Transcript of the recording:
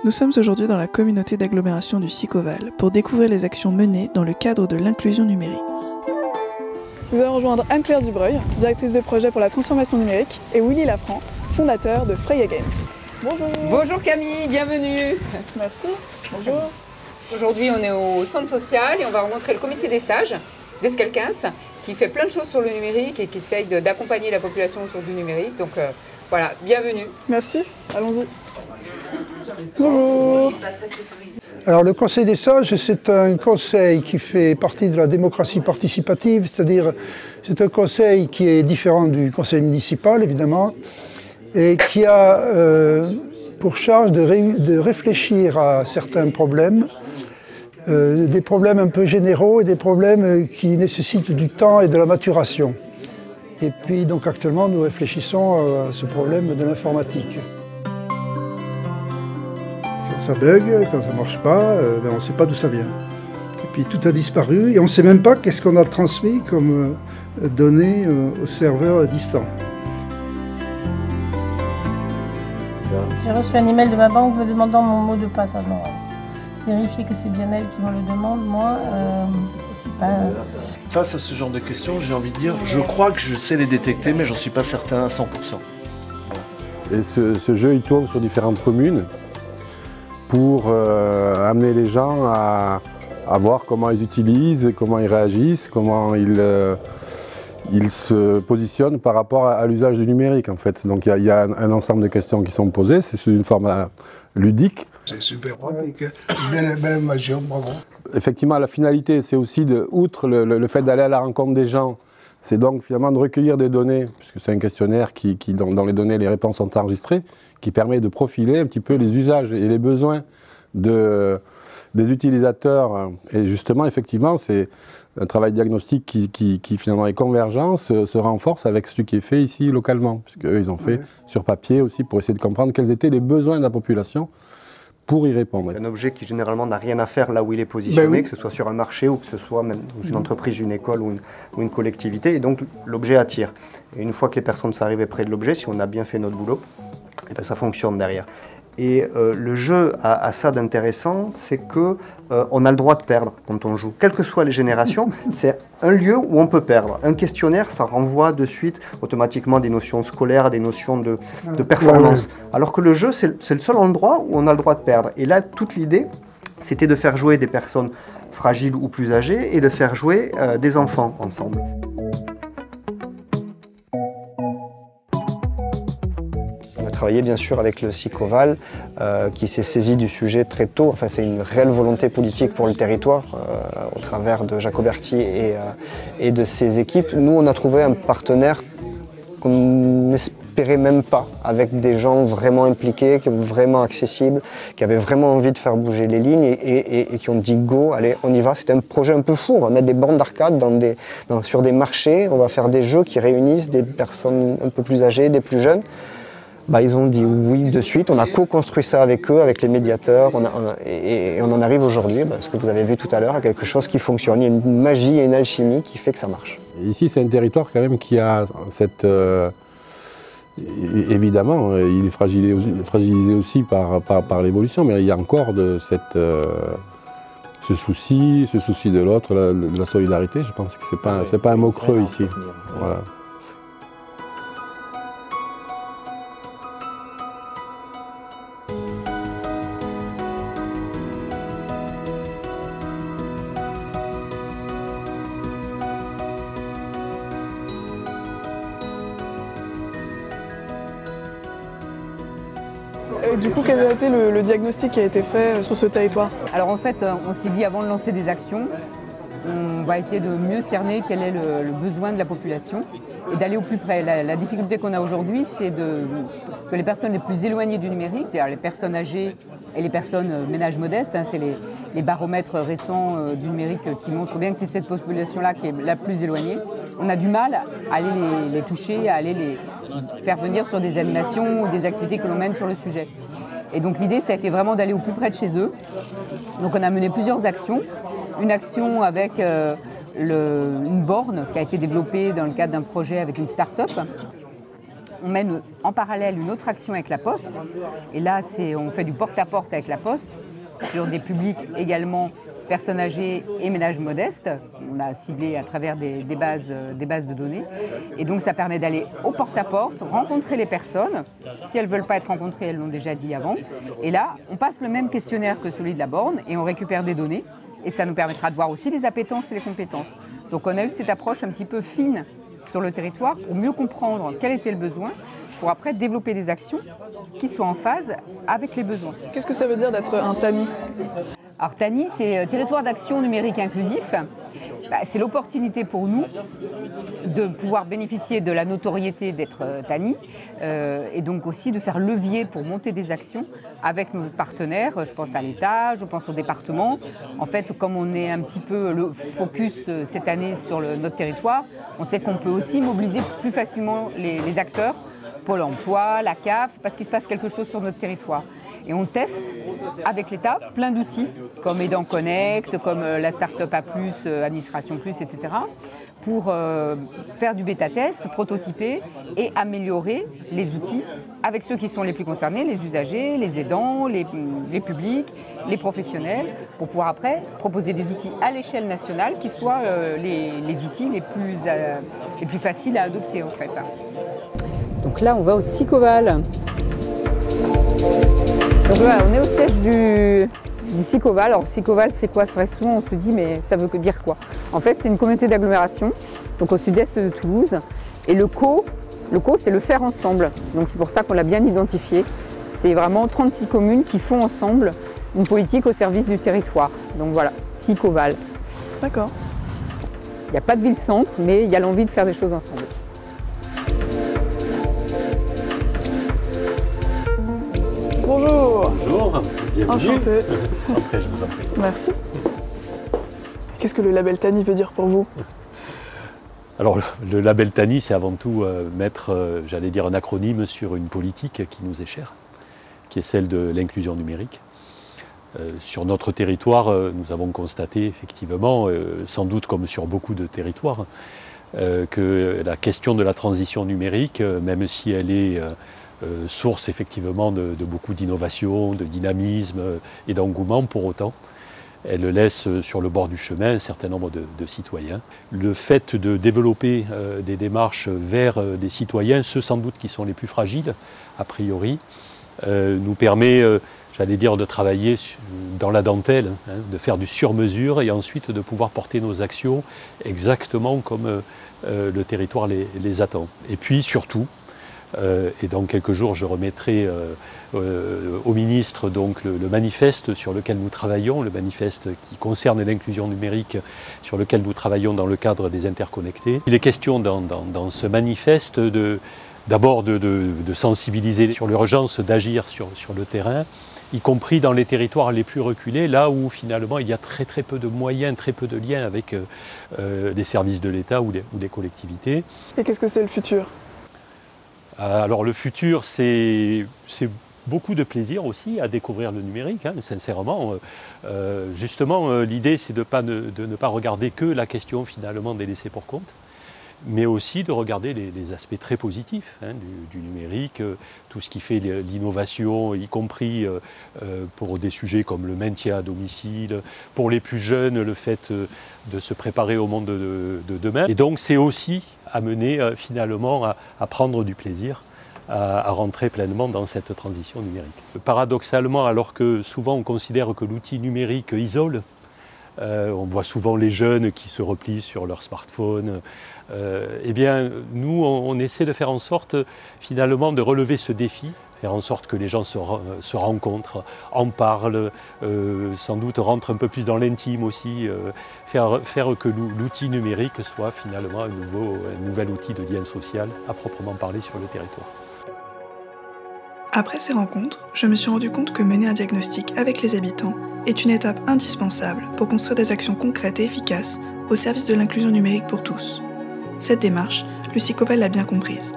Nous sommes aujourd'hui dans la communauté d'agglomération du Sicoval pour découvrir les actions menées dans le cadre de l'inclusion numérique. Nous allons rejoindre Anne-Claire Dubreuil, directrice de projet pour la transformation numérique, et Willy Lafranc, fondateur de Freya Games. Bonjour. Bonjour Camille, bienvenue. Merci. Bonjour. Aujourd'hui on est au centre social et on va rencontrer le comité des sages d'Escalquens qui fait plein de choses sur le numérique et qui essaye d'accompagner la population autour du numérique. Donc voilà, bienvenue. Merci, allons-y. Bonjour. Alors le Conseil des sages, c'est un conseil qui fait partie de la démocratie participative, c'est-à-dire c'est un conseil qui est différent du conseil municipal évidemment et qui a pour charge de réfléchir à certains problèmes, des problèmes un peu généraux et des problèmes qui nécessitent du temps et de la maturation. Et puis donc actuellement nous réfléchissons à ce problème de l'informatique. Quand ça bug, quand ça ne marche pas, on ne sait pas d'où ça vient. Et puis tout a disparu et on ne sait même pas qu'est-ce qu'on a transmis comme données au serveur distant. J'ai reçu un email de ma banque me demandant mon mot de passe. Alors, vérifier que c'est bien elle qui me le demande, moi. Face à ce genre de questions, j'ai envie de dire, je crois que je sais les détecter, mais j'en suis pas certain à 100%. Et ce jeu, il tourne sur différentes communes pour amener les gens à voir comment ils utilisent, comment ils réagissent, comment ils se positionnent par rapport à l'usage du numérique en fait. Donc il y a un ensemble de questions qui sont posées, c'est sous une forme ludique. C'est super pratique, belle immersion, bravo. Effectivement, la finalité, c'est aussi, outre le fait d'aller à la rencontre des gens, c'est donc finalement de recueillir des données, puisque c'est un questionnaire qui dans les données, les réponses sont enregistrées, qui permet de profiler un petit peu les usages et les besoins des utilisateurs. Et justement, effectivement, c'est un travail diagnostique qui finalement est convergent, se renforce avec ce qui est fait ici localement, puisqu'eux, ils ont fait sur papier aussi pour essayer de comprendre quels étaient les besoins de la population pour y répondre. Un objet qui généralement n'a rien à faire là où il est positionné, que ce soit sur un marché ou que ce soit même dans une entreprise, une école ou une collectivité, et donc l'objet attire. Et une fois que les personnes sont arrivées près de l'objet, si on a bien fait notre boulot, et bien ça fonctionne derrière. Et le jeu a ça d'intéressant, c'est que on a le droit de perdre quand on joue. Quelles que soient les générations, c'est un lieu où on peut perdre. Un questionnaire, ça renvoie de suite automatiquement des notions scolaires, des notions de performance. Alors que le jeu, c'est le seul endroit où on a le droit de perdre. Et là, toute l'idée, c'était de faire jouer des personnes fragiles ou plus âgées et de faire jouer des enfants ensemble. Travailler bien sûr avec le Sicoval qui s'est saisi du sujet très tôt. Enfin, c'est une réelle volonté politique pour le territoire au travers de Jacoberti et de ses équipes. Nous, on a trouvé un partenaire qu'on n'espérait même pas, avec des gens vraiment impliqués, vraiment accessibles, qui avaient vraiment envie de faire bouger les lignes et qui ont dit go, allez, on y va. C'était un projet un peu fou. On va mettre des bornes d'arcade sur des marchés. On va faire des jeux qui réunissent des personnes un peu plus âgées, des plus jeunes. Ils ont dit oui de suite, on a co-construit ça avec eux, avec les médiateurs, et on en arrive aujourd'hui, ce que vous avez vu tout à l'heure, à quelque chose qui fonctionne. Il y a une magie et une alchimie qui fait que ça marche. Ici, c'est un territoire quand même qui a cette... évidemment, il est fragilisé aussi par l'évolution, mais il y a encore ce souci de l'autre, de la solidarité. Je pense que c'est pas un mot creux ici. Voilà. Du coup, quel a été le diagnostic qui a été fait sur ce territoire? Alors en fait, on s'est dit avant de lancer des actions, on va essayer de mieux cerner quel est le besoin de la population et d'aller au plus près. La difficulté qu'on a aujourd'hui, c'est que les personnes les plus éloignées du numérique, c'est-à-dire les personnes âgées et les personnes ménages modestes, c'est les baromètres récents du numérique qui montrent bien que c'est cette population-là qui est la plus éloignée. On a du mal à aller les toucher, à aller les faire venir sur des animations ou des activités que l'on mène sur le sujet. Et donc l'idée, ça a été vraiment d'aller au plus près de chez eux. Donc on a mené plusieurs actions. Une action avec une borne qui a été développée dans le cadre d'un projet avec une start-up. on mène en parallèle une autre action avec la Poste. Et là, on fait du porte-à-porte avec la Poste sur des publics également personnes âgées et ménages modestes. On a ciblé à travers des bases de données. Et donc ça permet d'aller au porte-à-porte, rencontrer les personnes. Si elles ne veulent pas être rencontrées, elles l'ont déjà dit avant. Et là, on passe le même questionnaire que celui de la borne et on récupère des données. Et ça nous permettra de voir aussi les appétences et les compétences. Donc on a eu cette approche un petit peu fine sur le territoire pour mieux comprendre quel était le besoin, pour après développer des actions qui soient en phase avec les besoins. Qu'est-ce que ça veut dire d'être un TANI ? Alors TANI, c'est Territoire d'action numérique inclusif. C'est l'opportunité pour nous de pouvoir bénéficier de la notoriété d'être TANI et donc aussi de faire levier pour monter des actions avec nos partenaires. Je pense à l'État, je pense au département. En fait, comme on est un petit peu le focus cette année sur notre territoire, on sait qu'on peut aussi mobiliser plus facilement les acteurs, Pôle emploi, la CAF, parce qu'il se passe quelque chose sur notre territoire. Et on teste avec l'État plein d'outils, comme Aidant Connect, comme la Startup A+, Administration Plus, etc., pour faire du bêta-test, prototyper et améliorer les outils avec ceux qui sont les plus concernés, les usagers, les aidants, les publics, les professionnels, pour pouvoir après proposer des outils à l'échelle nationale qui soient les outils les plus faciles à adopter en fait. Donc là, on va au Sicoval. Donc là, on est au siège du Sicoval. Alors, Sicoval, c'est quoi? C'est vrai que souvent, on se dit, mais ça veut dire quoi? En fait, c'est une communauté d'agglomération, donc au sud-est de Toulouse. Et le co, c'est le faire ensemble. Donc, c'est pour ça qu'on l'a bien identifié. C'est vraiment 36 communes qui font ensemble une politique au service du territoire. Donc voilà, Sicoval. D'accord. Il n'y a pas de ville-centre, mais il y a l'envie de faire des choses ensemble. Bonjour. Bonjour, bienvenue. Enchantée. Après, je vous en prie. Merci. Qu'est-ce que le label TANI veut dire pour vous? Alors, le label TANI, c'est avant tout mettre, j'allais dire, un acronyme sur une politique qui nous est chère, qui est celle de l'inclusion numérique. Sur notre territoire, nous avons constaté effectivement, sans doute comme sur beaucoup de territoires, que la question de la transition numérique, même si elle est source effectivement de beaucoup d'innovation, de dynamisme et d'engouement, pour autant, elle laisse sur le bord du chemin un certain nombre de citoyens. Le fait de développer des démarches vers des citoyens, ceux sans doute qui sont les plus fragiles, a priori, nous permet, j'allais dire, de travailler dans la dentelle, hein, de faire du sur-mesure et ensuite de pouvoir porter nos actions exactement comme le territoire les attend. Et puis surtout, et dans quelques jours, je remettrai au ministre donc, le manifeste sur lequel nous travaillons, le manifeste qui concerne l'inclusion numérique sur lequel nous travaillons dans le cadre des interconnectés. Il est question dans ce manifeste d'abord de sensibiliser sur l'urgence d'agir sur le terrain, y compris dans les territoires les plus reculés, là où finalement il y a très peu de moyens, très peu de liens avec les services de l'État ou des collectivités. Et qu'est-ce que c'est le futur ? Alors le futur, c'est beaucoup de plaisir aussi à découvrir le numérique, hein, sincèrement. Justement, l'idée, c'est de ne pas regarder que la question finalement des laissés pour compte, mais aussi de regarder les aspects très positifs hein, du numérique, tout ce qui fait l'innovation, y compris pour des sujets comme le maintien à domicile, pour les plus jeunes, le fait de se préparer au monde de demain. Et donc c'est aussi amener finalement à prendre du plaisir, à rentrer pleinement dans cette transition numérique. Paradoxalement, alors que souvent on considère que l'outil numérique isole, on voit souvent les jeunes qui se replient sur leur smartphone. Eh bien, nous, on essaie de faire en sorte, finalement, de relever ce défi, faire en sorte que les gens se rencontrent, en parlent, sans doute rentrent un peu plus dans l'intime aussi, faire que l'outil numérique soit finalement un nouvel outil de lien social à proprement parler sur le territoire. Après ces rencontres, je me suis rendu compte que mener un diagnostic avec les habitants est une étape indispensable pour construire des actions concrètes et efficaces au service de l'inclusion numérique pour tous. Cette démarche, le Sicoval l'a bien comprise.